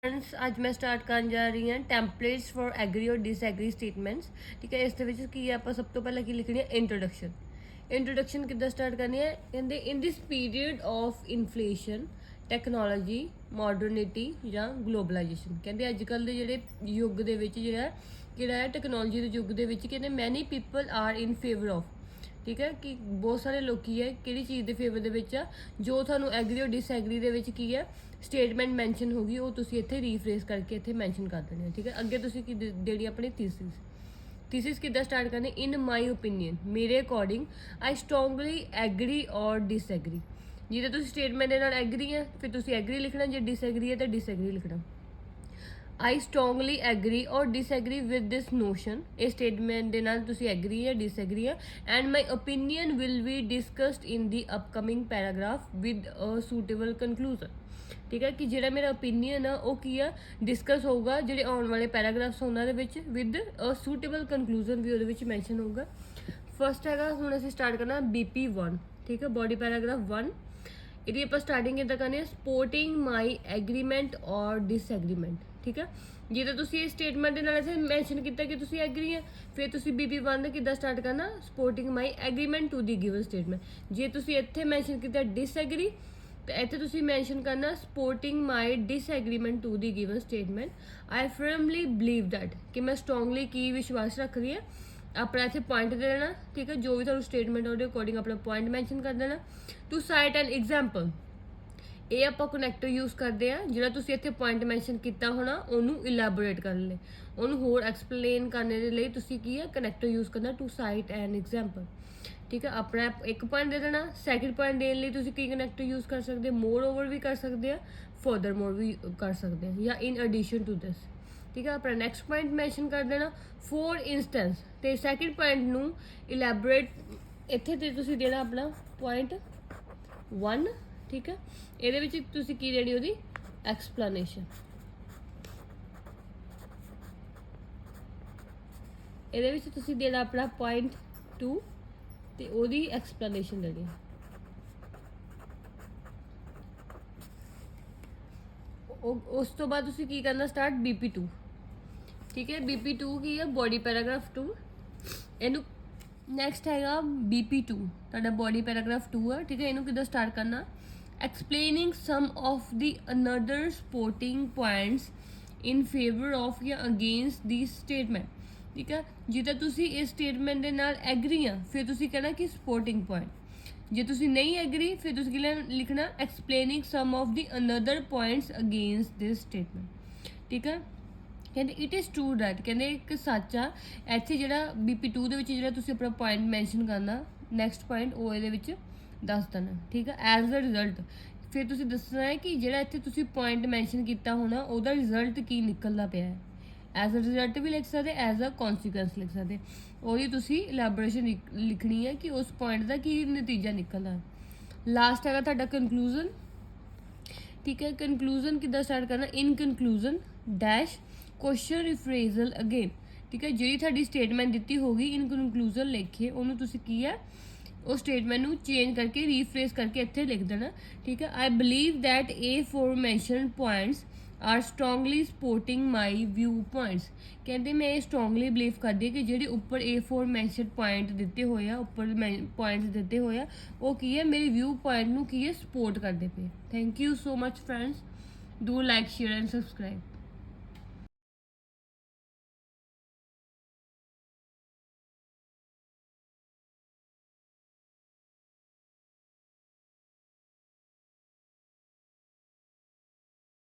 Friends अज मैं start करन जा रही हाँ टैंपलेट्स फॉर एग्री और डिसएग्री स्टेटमेंट्स। ठीक है, इस की आप सब तो पहले की लिखनी है इंट्रोडक्शन किद्दां स्टार्ट करनी है। कहते in this period of inflation technology modernity या ग्लोबलाइजेशन कहते अजकल के जोड़े युग के टैक्नोलॉजी के युग के कहते many people are in favour of. ठीक है कि बहुत सारे लोग है कि चीज़ के फेवर के जो थानू एग्री और डिसएग्री की है स्टेटमेंट मैंशन होगी वो तुसी इत्थे रीफ्रेस करके इत्थे मैंशन कर देने। ठीक है, अगे तुसी की देनी अपनी थीसिस किद्दां स्टार्ट करने। इन माई ओपीनियन मेरे अकॉर्डिंग आई स्ट्रोंगली एग्री और डिसएग्री। जिद्दां तुसी स्टेटमेंट दे नाल एग्री है फिर तुसी एग्री लिखना, जे डिसएग्री है तो डिसएग्री लिखना। आई स्ट्रोंगली एग्री और डिसएग्री विद दिस नोशन। ये स्टेटमेंट के नाल तुसी एग्री है डिसएग्री है। And my opinion will be discussed in the upcoming paragraph with a suitable conclusion. ठीक है कि जो मेरा ओपीनियन है वो की है डिस्कस होगा जो आने वाले पैराग्राफ्स उन्होंने विद अ सूटेबल कंक्लूजन भी वो मैंशन होगा। फर्स्ट है हूँ असी स्टार्ट करना BP1। ठीक है, बॉडी पैराग्राफ 1 ये आप स्टार्टिंग कितना करनी है सपोर्टिंग माई एग्रीमेंट और डिसएग्रीमेंट। ठीक है, जो तो स्टेटमेंट मैंशन किया कि तुसी एग्री है फिर तुसी BP1 कि स्टार्ट करना supporting my agreement to the given statement. जे तुसी इत्थे मैंशन किया डिसएग्री तो इत्थे तुसी मैंशन करना supporting my disagreement to the given statement. I firmly believe that कि मैं स्ट्रोंगली की विश्वास रख रही है अपना इतने पॉइंट दे देना। ठीक है, जो भी थोड़ा स्टेटमेंट है अकॉर्डिंग अपना पॉइंट मैंशन कर देना। टू साइट एन एग्जाम्पल ये आप कनैक्टर यूज़ करते हैं जो तुम इतने पॉइंट मैंशन किया होना उन्होंने इलैबोरेट करने लिए उन्होंने होर एक्सप्लेन करने के लिए तुसी की है कनैक्टर यूज़ करना टू साइट एन एग्जाम्पल। ठीक है, अपना एक पॉइंट दे देना, सैकेंड पॉइंट देने लिए तुसी की कनैक्टर यूज़ कर सकते हैं, मोर ओवर भी कर सकते हैं, फर्दर मोर भी कर सकते हैं या इन एडिशन टू दिस। ठीक है, अपना नैक्सट पॉइंट मैंशन कर देना फॉर इंस्टेंस तो सैकेंड पॉइंट नू इलैबोरेट इत्थे तुसी देना अपना पॉइंट 1। ठीक है, ये तुसी की देनी ओदी एक्सप्लेनेशन। ये तुसी देना अपना पॉइंट 2 ते ओदी एक्सप्लेनेशन देनी। उस तो बाद तुसी की करना स्टार्ट BP2। ठीक है, BP2 की है बॉडी पैराग्राफ 2। इनू नैक्सट है BP2 तुहाडा बॉडी पैराग्राफ 2 है। ठीक है, इनू किद्दां स्टार्ट करना explaining some of the another supporting points in favour of या अगेंस्ट दी स्टेटमेंट। ठीक है, जिद्दां तुसी इस स्टेटमेंट के नाल एग्री है फिर तुसी कहना कि सपोर्टिंग पॉइंट। जे तुसी नहीं एग्री फिर तुसी लिखना explaining some of the another points against this statement. ठीक है, कहते इट इज़ ट्रू डैट कहते एक सच आ इत्थे जो BP2 जो अपना पॉइंट मैंशन करना नैक्सट पॉइंट वो ये दस देना। ठीक है, एज अ रिजल्ट फिर तुसी दसना है कि जो इतने पॉइंट मैंशन किया होना वह रिजल्ट की निकलता पाया है। एज अ रिजल्ट भी लिख सकते एज अ कॉन्सिक्वेंस लिख सकते वही तुसी इलैबोरेशन लिखनी है कि उस पॉइंट का की नतीजा निकलता है। लास्ट है तुहाडा कंक्लूजन। ठीक है, कंक्लूजन किद्दां स्टार्ट करना in conclusion dash question rephrasal again. ठीक है, जी थोड़ी स्टेटमेंट दी होगी इन कंक्लूजन लिखे उन्होंने तुसी की है उस स्टेटमेंट को चेंज करके रीफ्रेस करके इत्थे लिख देना। ठीक है, I believe that aforementioned points are strongly supporting my view points. कहते मैं ये स्ट्रोंगली बिलीव करती कि जो उपर A4 मैंशन पॉइंट दिते हुए उपर पॉइंट्स दिते हुए वो की है मेरे व्यू पॉइंट को की है सपोर्ट करते पे। Thank you so much friends, do like share and subscribe.